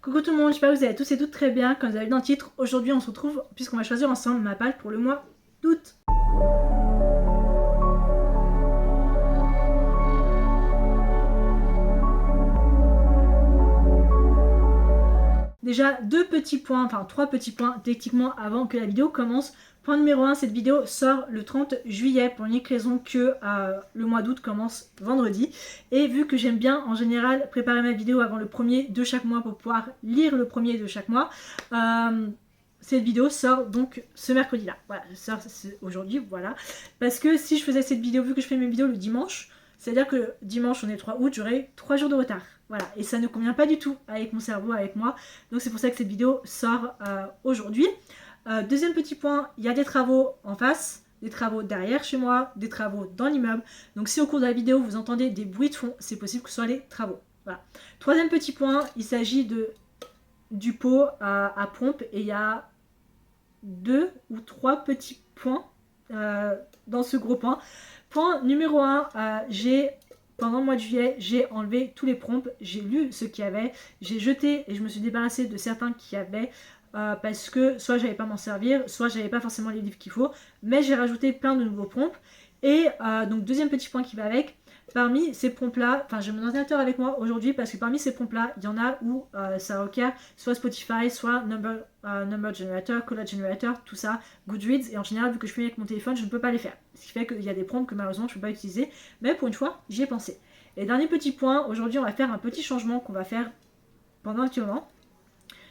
Coucou tout le monde, j'espère que vous allez tous et toutes très bien. Comme vous avez vu dans le titre, aujourd'hui on se retrouve puisqu'on va choisir ensemble ma palle pour le mois d'août. Déjà deux petits points, enfin trois petits points techniquement avant que la vidéo commence. Point numéro 1, cette vidéo sort le 30 juillet pour l'unique raison que le mois d'août commence vendredi. Et vu que j'aime bien en général préparer ma vidéo avant le premier de chaque mois pour pouvoir lire le premier de chaque mois, cette vidéo sort donc ce mercredi là. Voilà, sort aujourd'hui, voilà. Parce que si je faisais cette vidéo, vu que je fais mes vidéos le dimanche, c'est-à-dire que dimanche on est 3 août, j'aurai 3 jours de retard. Voilà, et ça ne convient pas du tout avec mon cerveau, avec moi. Donc c'est pour ça que cette vidéo sort aujourd'hui. Deuxième petit point, il y a des travaux en face, des travaux derrière chez moi, des travaux dans l'immeuble. Donc si au cours de la vidéo vous entendez des bruits de fond, c'est possible que ce soit les travaux. Voilà. Troisième petit point, il s'agit du pot à pompe et il y a 2 ou 3 petits points dans ce gros point. Point numéro 1, pendant le mois de juillet, j'ai enlevé tous les pompes, j'ai lu ce qu'il y avait, j'ai jeté et je me suis débarrassée de certains qu'il y avait parce que soit j'avais pas m'en servir, soit j'avais pas forcément les livres qu'il faut, mais j'ai rajouté plein de nouveaux pompes. Et donc deuxième petit point qui va avec, parmi ces pompes là, enfin j'ai mon ordinateur avec moi aujourd'hui parce que parmi ces pompes là, il y en a où ça requiert soit Spotify, soit Number Generator, Color Generator, tout ça, Goodreads, et en général vu que je fais avec mon téléphone, je ne peux pas les faire. Ce qui fait qu'il y a des prompts que malheureusement je ne peux pas utiliser, mais pour une fois j'y ai pensé. Et dernier petit point, aujourd'hui on va faire un petit changement qu'on va faire pendant un petit moment.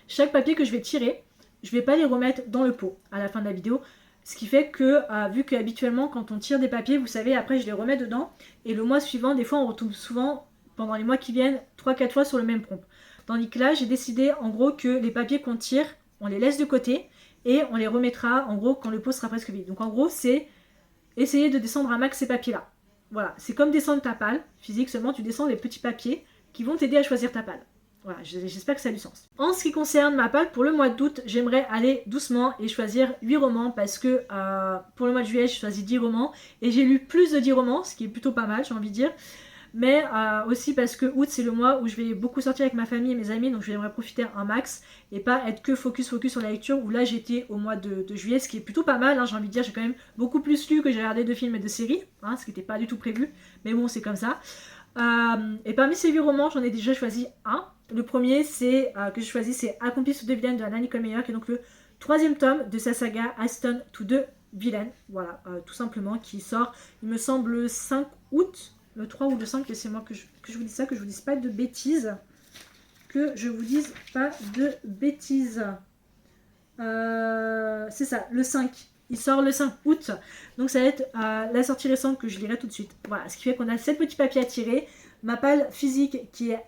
Chaque papier que je vais tirer, je ne vais pas les remettre dans le pot à la fin de la vidéo. Ce qui fait que, vu qu'habituellement quand on tire des papiers, vous savez, après je les remets dedans. Et le mois suivant, des fois on retombe souvent, pendant les mois qui viennent, 3-4 fois sur le même prompt. Tandis que là, j'ai décidé en gros que les papiers qu'on tire, on les laisse de côté. Et on les remettra en gros quand le pot sera presque vide. Donc en gros, c'est essayer de descendre un max ces papiers-là. Voilà, c'est comme descendre ta palle physique, seulement tu descends les petits papiers qui vont t'aider à choisir ta palle. Voilà, j'espère que ça a du sens. En ce qui concerne ma palle, pour le mois d'août, j'aimerais aller doucement et choisir 8 romans parce que pour le mois de juillet, j'ai choisi 10 romans et j'ai lu plus de 10 romans, ce qui est plutôt pas mal, j'ai envie de dire. Mais aussi parce que août, c'est le mois où je vais beaucoup sortir avec ma famille et mes amis, donc j'aimerais profiter un max et pas être que focus sur la lecture, où là j'étais au mois de juillet, ce qui est plutôt pas mal, hein, j'ai envie de dire, j'ai quand même beaucoup plus lu que j'ai regardé de films et de séries, hein, ce qui n'était pas du tout prévu, mais bon, c'est comme ça. Et parmi ces 8 romans, j'en ai déjà choisi un. Le premier que je choisis, c'est Accomplice de Vilaine de Anna Nicole Meyer, qui est donc le 3e tome de sa saga Aston to the Villain. Voilà, tout simplement, qui sort, il me semble, le 5 août, le 3 ou le 5, laissez-moi que je vous dise ça, que je vous dise pas de bêtises. Que je vous dise pas de bêtises. C'est ça, le 5. Il sort le 5 août, donc ça va être la sortie récente que je lirai tout de suite. Voilà, ce qui fait qu'on a 7 petits papiers à tirer. Ma palle physique qui est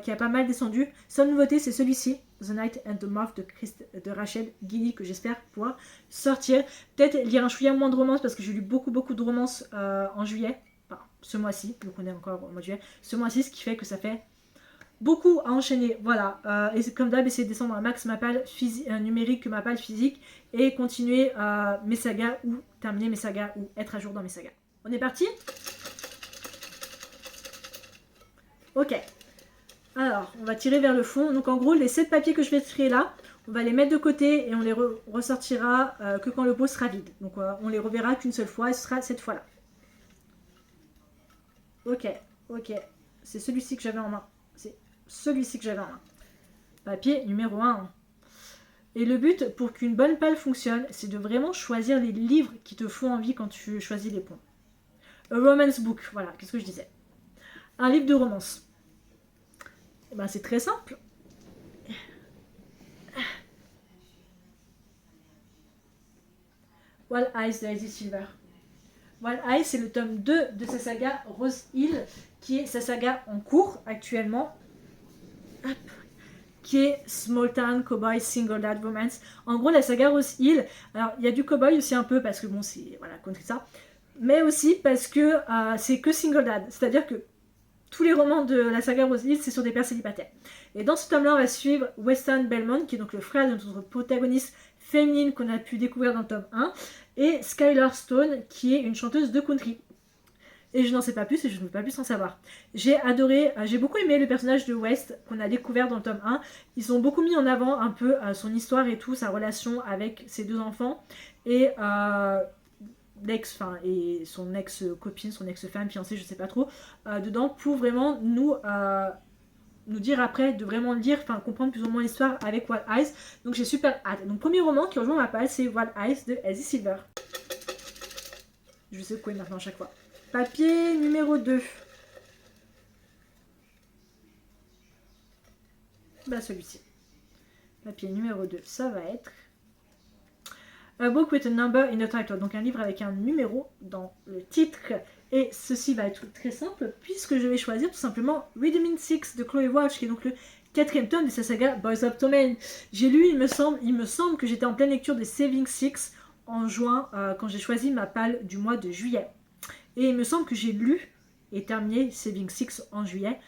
qui a pas mal descendu. Seule nouveauté, c'est celui-ci, The Night and the Moth de Rachel Guilly, que j'espère pouvoir sortir. Peut-être lire un chouïa moins de romances parce que j'ai lu beaucoup de romances en juillet. Enfin, ce mois-ci, donc on est encore au mois de juillet. Ce mois-ci, ce qui fait que ça fait beaucoup à enchaîner, voilà. Et comme d'hab, essayer de descendre un max ma palle numérique que ma palle physique et continuer mes sagas ou terminer mes sagas ou être à jour dans mes sagas. On est parti? Ok. Alors, on va tirer vers le fond. Donc en gros, les 7 papiers que je vais tirer là, on va les mettre de côté et on les ressortira que quand le pot sera vide. Donc on les reverra qu'une seule fois et ce sera cette fois-là. Ok, ok. C'est celui-ci que j'avais en main. C'est celui-ci que j'avais en main. Papier numéro 1. Et le but pour qu'une bonne palle fonctionne, c'est de vraiment choisir les livres qui te font envie quand tu choisis les points. A romance book, voilà, qu'est-ce que je disais? Un livre de romance. Et ben c'est très simple. Wild Eyes de Daisy Silver. Wild Eyes, c'est le tome 2 de sa saga Rose Hill, qui est sa saga en cours actuellement. Hop. Qui est Small Town Cowboy Single Dad Romance. En gros, la saga Rose Hill, alors il y a du cowboy aussi un peu parce que bon, c'est voilà, contre ça, mais aussi parce que c'est que Single Dad, c'est-à-dire que tous les romans de la saga Rose Hill, c'est sur des pères célibataires. Et dans ce tome-là, on va suivre Weston Belmont, qui est donc le frère de notre protagoniste féminine qu'on a pu découvrir dans le tome 1, et Skylar Stone, qui est une chanteuse de country. Et je n'en sais pas plus et je ne veux pas plus en savoir. J'ai adoré, j'ai beaucoup aimé le personnage de West qu'on a découvert dans le tome 1. Ils ont beaucoup mis en avant un peu son histoire et tout, sa relation avec ses deux enfants. Et et son ex-copine, son ex-femme, fiancée, je sais pas trop, dedans pour vraiment nous dire après, de vraiment lire, enfin comprendre plus ou moins l'histoire avec Wild Eyes. Donc j'ai super hâte. Donc premier roman qui rejoint ma page, c'est Wild Eyes de Elsie Silver. Je sais quoi maintenant à chaque fois. Papier numéro 2. Bah celui-ci. Papier numéro 2, ça va être A Book with a Number in the Title. Donc un livre avec un numéro dans le titre. Et ceci va être très simple puisque je vais choisir tout simplement Redeeming Six de Chloe Walsh, qui est donc le 4e tome de sa saga Boys of Tommen. J'ai lu, il me semble que j'étais en pleine lecture de Saving Six en juin, quand j'ai choisi ma palle du mois de juillet. Et il me semble que j'ai lu et terminé Saving Six en juillet.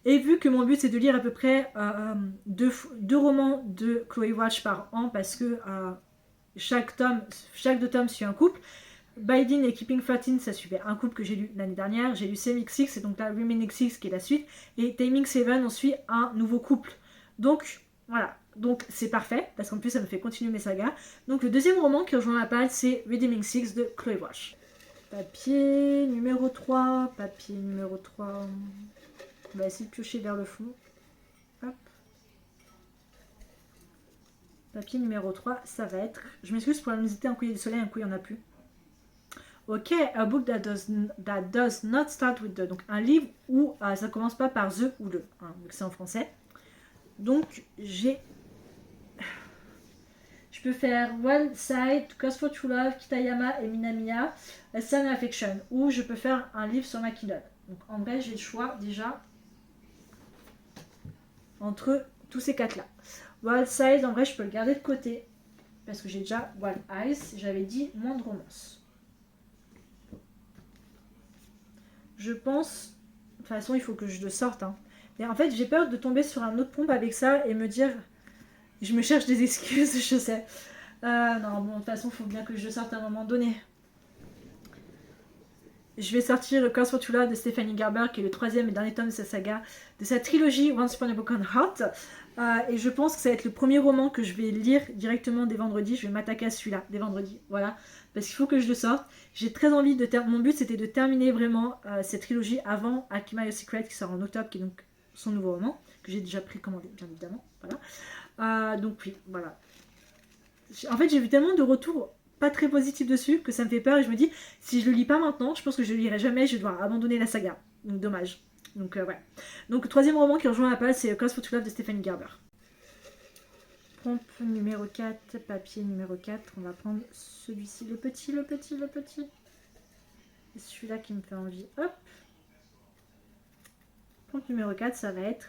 Et vu que mon but c'est de lire à peu près deux romans de Chloe Walsh par an, parce que chaque 2 tomes suit un couple. Biding et Keeping 13, ça suivait un couple que j'ai lu l'année dernière. J'ai lu Saving Six et donc là Remaining Six qui est la suite. Et Taming Seven, on suit un nouveau couple. Donc voilà, donc c'est parfait parce qu'en plus ça me fait continuer mes sagas. Donc le deuxième roman qui rejoint ma page, c'est Redeeming Six de Chloe Walsh. Papier numéro 3, papier numéro 3. On va essayer de piocher vers le fond. Hop. Papier numéro 3, ça va être... Je m'excuse pour la luminosité, un coup il y a du soleil, un coup il n'y en a plus. Ok, a book that does not start with the. Donc un livre où ça commence pas par the ou le, hein, vu que c'est en français. Donc je peux faire One Side, Curse for True Love, Kitayama et Minamiya, Sun Affection. Ou je peux faire un livre sur ma Kindle. Donc en vrai j'ai le choix déjà entre tous ces 4 là. Wild Side, en vrai je peux le garder de côté parce que j'ai déjà Wild Eyes. J'avais dit moins de romance. Je pense, de toute façon il faut que je le sorte, hein. Mais en fait j'ai peur de tomber sur un autre pompe avec ça et me dire, je me cherche des excuses, je sais. Non bon, de toute façon il faut bien que je le sorte à un moment donné. Je vais sortir Curse for True Love de Stephanie Garber, qui est le 3e et dernier tome de sa saga, de sa trilogie Once Upon a Broken Heart. Et je pense que ça va être le premier roman que je vais lire directement dès vendredi. Je vais m'attaquer à celui-là dès vendredi, voilà. Parce qu'il faut que je le sorte. J'ai très envie de terminer. Mon but c'était de terminer vraiment cette trilogie avant Alchemy of Secret qui sort en octobre, qui est donc son nouveau roman, que j'ai déjà précommandé, bien évidemment. Voilà. Donc oui, voilà. En fait, j'ai vu tellement de retours pas très positifs dessus que ça me fait peur et je me dis, si je le lis pas maintenant, je pense que je le lirai jamais, je vais devoir abandonner la saga. Donc dommage. Donc ouais. Donc 3e roman qui rejoint la page, c'est Curse for True Love de Stephanie Garber. Pompe numéro 4, papier numéro 4, on va prendre celui-ci, le petit. C'est celui-là qui me fait envie. Hop. Pompe numéro 4, ça va être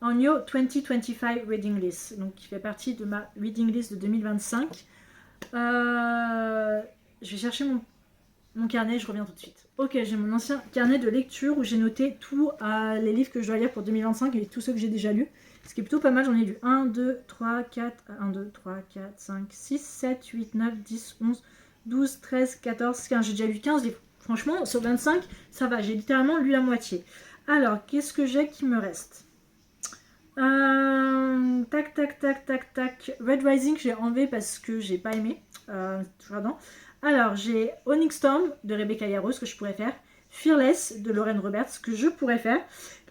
On Your 2025 Reading List, donc qui fait partie de ma Reading List de 2025. Je vais chercher mon carnet, je reviens tout de suite. Ok, j'ai mon ancien carnet de lecture où j'ai noté tous les livres que je dois lire pour 2025 et tous ceux que j'ai déjà lus. Ce qui est plutôt pas mal, j'en ai lu 1, 2, 3, 4, 1, 2, 3, 4, 5, 6, 7, 8, 9, 10, 11, 12, 13, 14, 15. J'ai déjà lu 15 livres. Franchement, sur 25, ça va, j'ai littéralement lu la moitié. Alors, qu'est-ce que j'ai qui me reste ? Tac. Red Rising, j'ai enlevé parce que j'ai pas aimé. Pardon. Alors, j'ai Onyx Storm de Rebecca Yarros que je pourrais faire. Fearless de Lauren Roberts que je pourrais faire.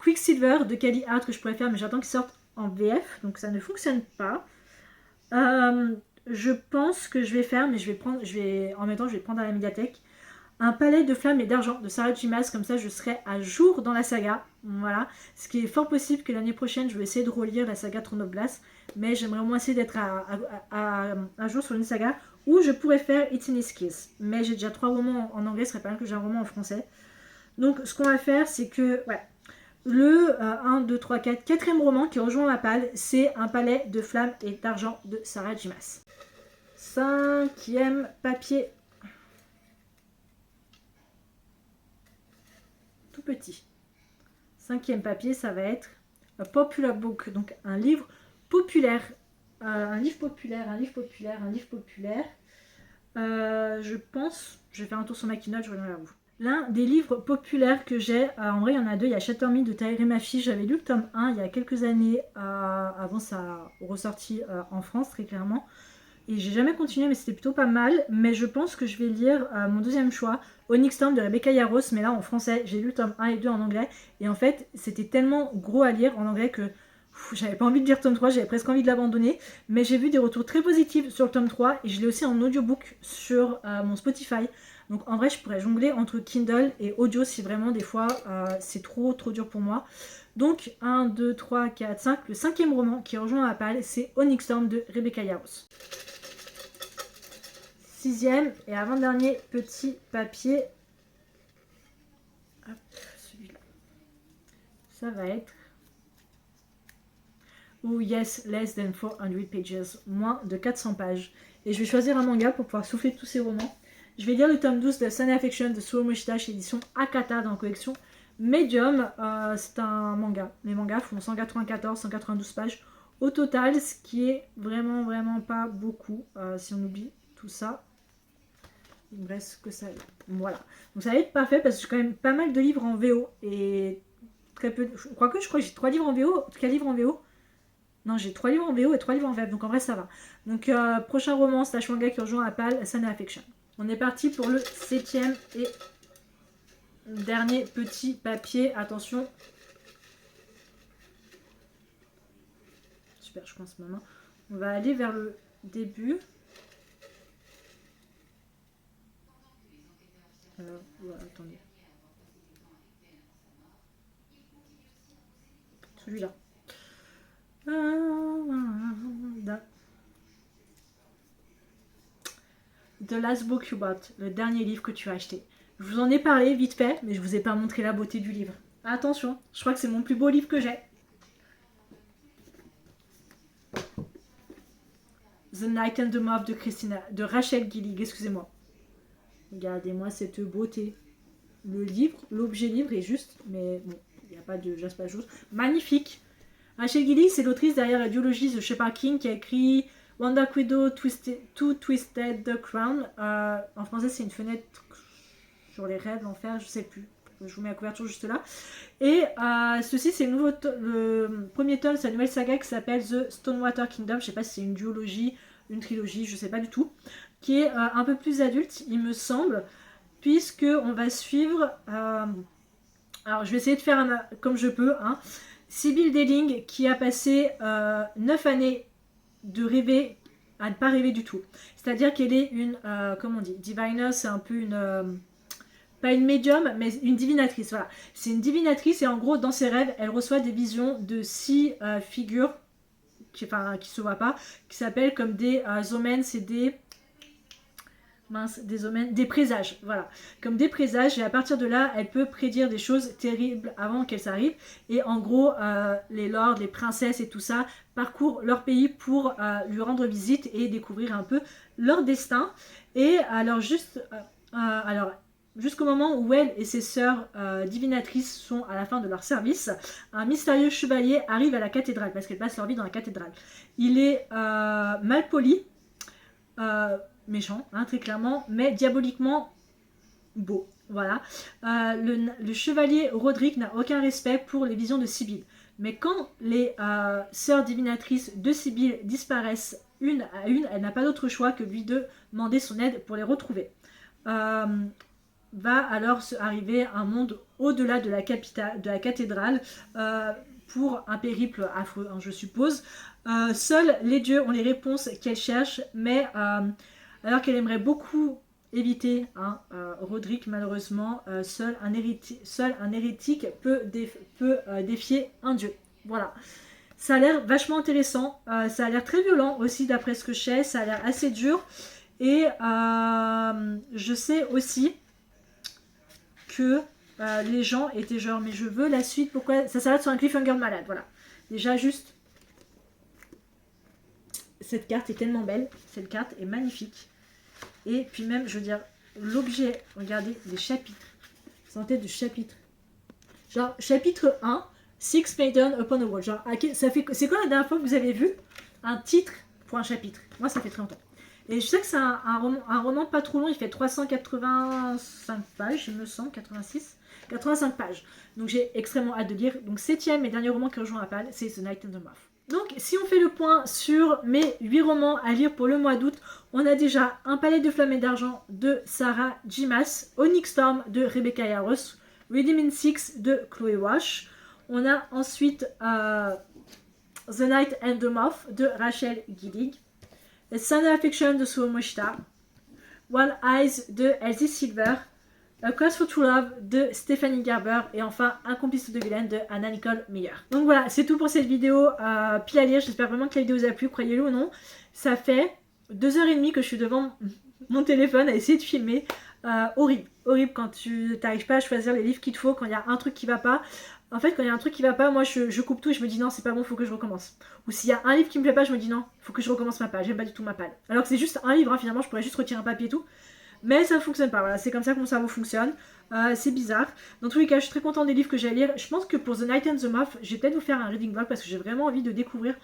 Quicksilver de Kelly Hart que je pourrais faire, mais j'attends qu'il sorte en VF, donc ça ne fonctionne pas. Je pense que je vais faire, mais en même temps, je vais prendre à la médiathèque un palais de flammes et d'argent de Sarah J. Maas, comme ça je serai à jour dans la saga. Voilà. Ce qui est fort possible que l'année prochaine je vais essayer de relire la saga Throne of Glass, mais j'aimerais au moins essayer d'être à jour sur une saga où je pourrais faire It's in His Kiss. Mais j'ai déjà 3 romans en anglais, ce serait pas mal que j'ai un roman en français. Donc ce qu'on va faire, c'est que le 1, 2, 3, 4, 4e roman qui rejoint ma palle, c'est Un palais de flammes et d'argent de Sarah J. Maas. 5e papier. Tout petit. 5e papier, ça va être A Popular Book, donc un livre populaire. Je pense, je vais faire un tour sur ma keynote, je reviens vers vous. l'un des livres populaires que j'ai. En vrai, il y en a deux. Il y a Shatter Me de Tahereh Mafi. J'avais lu le tome 1 il y a quelques années, avant sa ressortie en France, très clairement. Et j'ai jamais continué, mais c'était plutôt pas mal. Mais je pense que je vais lire mon deuxième choix, Onyx Storm de Rebecca Yarros, mais là en français. J'ai lu le tome 1 et 2 en anglais. Et en fait, c'était tellement gros à lire en anglais que j'avais pas envie de lire le tome 3, j'avais presque envie de l'abandonner. Mais j'ai vu des retours très positifs sur le tome 3 et je l'ai aussi en audiobook sur mon Spotify. Donc en vrai, je pourrais jongler entre Kindle et audio si vraiment des fois c'est trop dur pour moi. Donc 1, 2, 3, 4, 5. Le cinquième roman qui rejoint la palle, c'est Onyx Storm de Rebecca Yarros. Sixième et avant-dernier petit papier. Hop, celui-là. Ça va être... Oh yes, less than 400 pages. Moins de 400 pages. Et je vais choisir un manga pour pouvoir souffler tous ces romans. Je vais lire le tome 12 de Sunny Affection de Suo Moshida chez édition Akata dans la collection Medium. C'est un manga. Les mangas font 194-192 pages au total, ce qui est vraiment pas beaucoup si on oublie tout ça. Il me reste que ça. Voilà. Donc ça va être parfait parce que j'ai quand même pas mal de livres en VO et très peu. Je crois que j'ai 3 livres en VO. 4 livres en VO. Non, j'ai 3 livres en VO et 3 livres en VF. Donc en vrai, ça va. Donc prochain roman, slash manga qui rejoint à PAL, Sunny Affection. On est parti pour le 7e et dernier petit papier. Attention. Super, je coince ma main. On va aller vers le début. Ouais, attendez. Celui-là. The Last Book You Bought, le dernier livre que tu as acheté. Je vous en ai parlé vite fait, mais je vous ai pas montré la beauté du livre. Attention, je crois que c'est mon plus beau livre que j'ai. The Night and the Moth de Rachel Gillig, excusez-moi. Regardez-moi cette beauté. Le livre, l'objet livre est juste, mais bon, il n'y a pas de Jasper Jones. Magnifique. Rachel Gillig, c'est l'autrice derrière la duologie The Shepard King qui a écrit Wonder Widow, Twisted the Crown. En français, c'est une fenêtre sur les rêves, l'enfer, je sais plus. Je vous mets la couverture juste là. Et ceci, c'est le premier tome de sa nouvelle saga qui s'appelle The Stonewater Kingdom. Je sais pas si c'est une duologie, une trilogie, je sais pas du tout. Qui est un peu plus adulte, il me semble, puisque on va suivre... alors, je vais essayer de faire comme je peux. Hein. Sybil Deling qui a passé 9 années de rêver à ne pas rêver du tout. C'est-à-dire qu'elle est une... comment on dit, diviner, c'est un peu une... pas une médium, mais une divinatrice. Voilà. C'est une divinatrice et en gros, dans ses rêves, elle reçoit des visions de 6 figures qui se voient pas, qui s'appellent comme des omens, c'est des... des omens, des présages, voilà, comme des présages, et à partir de là, elle peut prédire des choses terribles avant qu'elles arrivent, et en gros, les lords, les princesses et tout ça parcourent leur pays pour lui rendre visite et découvrir un peu leur destin, et alors jusqu'au moment où elle et ses sœurs divinatrices sont à la fin de leur service, un mystérieux chevalier arrive à la cathédrale, parce qu'elle passe leur vie dans la cathédrale. Il est mal poli, méchant, hein, très clairement, mais diaboliquement beau. Voilà. Le chevalier Roderick n'a aucun respect pour les visions de Sibyl. Mais quand les sœurs divinatrices de Sibyl disparaissent une à une, elle n'a pas d'autre choix que lui demander son aide pour les retrouver. Va alors arriver un monde au-delà de la cathédrale pour un périple affreux, hein, je suppose. Seuls les dieux ont les réponses qu'elle cherche, mais alors qu'elle aimerait beaucoup éviter, hein, Roderick, malheureusement, seul un hérétique peut défier un dieu. Voilà. Ça a l'air vachement intéressant. Ça a l'air très violent aussi, d'après ce que je sais. Ça a l'air assez dur. Et je sais aussi que les gens étaient genre, mais je veux la suite. Pourquoi ça s'arrête sur un cliffhanger malade. Voilà. Déjà, juste... Cette carte est tellement belle. Cette carte est magnifique. Et puis même, je veux dire, l'objet, regardez, les chapitres. Sentez de chapitre. Genre, chapitre 1, Six Maiden Upon a Wall. Genre, c'est quoi la dernière fois que vous avez vu un titre pour un chapitre? Moi, ça fait très longtemps. Et je sais que c'est un roman pas trop long, il fait 385 pages, il me semble, 85 pages. Donc j'ai extrêmement hâte de lire. Donc 7e et dernier roman qui rejoint Apple, c'est The Night and the Moth. Donc si on fait le point sur mes 8 romans à lire pour le mois d'août, on a déjà Un palais de flammes et d'argent de Sarah J. Maas, Onyx Storm de Rebecca Yarros, Redeem in Six de Chloé Wash. On a ensuite The Night and the Moth de Rachel Gillig, Thunder Fiction de Suo Moshita, Wild Eyes de Elsie Silver, A Cause for True Love de Stephanie Gerber et enfin Un complice de vilaine de Anna Nicole Meyer. Donc voilà, c'est tout pour cette vidéo pile à lire. J'espère vraiment que la vidéo vous a plu, croyez-le ou non. Ça fait 2h30 que je suis devant mon téléphone à essayer de filmer. Horrible, horrible quand tu n'arrives pas à choisir les livres qu'il te faut, quand il y a un truc qui va pas. En fait, quand il y a un truc qui va pas, moi je coupe tout et je me dis non, c'est pas bon, faut que je recommence. Ou s'il y a un livre qui me plaît pas, je me dis non, faut que je recommence ma page, j'aime pas du tout ma page. Alors que c'est juste un livre, hein, finalement, je pourrais juste retirer un papier et tout. Mais ça ne fonctionne pas, voilà, c'est comme ça que mon cerveau fonctionne. C'est bizarre. Dans tous les cas, je suis très contente des livres que j'ai à lire. Je pense que pour The Night and the Moth, je vais peut-être vous faire un reading vlog parce que j'ai vraiment envie de découvrir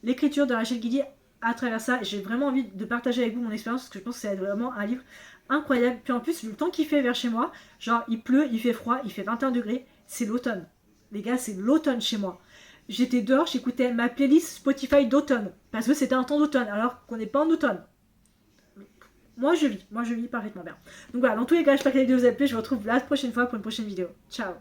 l'écriture de Rachel Gillig à travers ça. J'ai vraiment envie de partager avec vous mon expérience parce que je pense que ça va être vraiment un livre incroyable. Puis en plus, le temps qu'il fait vers chez moi, genre il pleut, il fait froid, il fait 21 degrés, c'est l'automne. Les gars, c'est l'automne chez moi. J'étais dehors, j'écoutais ma playlist Spotify d'automne parce que c'était un temps d'automne alors qu'on n'est pas en automne. Moi je vis parfaitement bien. Donc voilà, dans tous les cas, j'espère que la vidéo vous a plu, je vous retrouve la prochaine fois pour une prochaine vidéo. Ciao.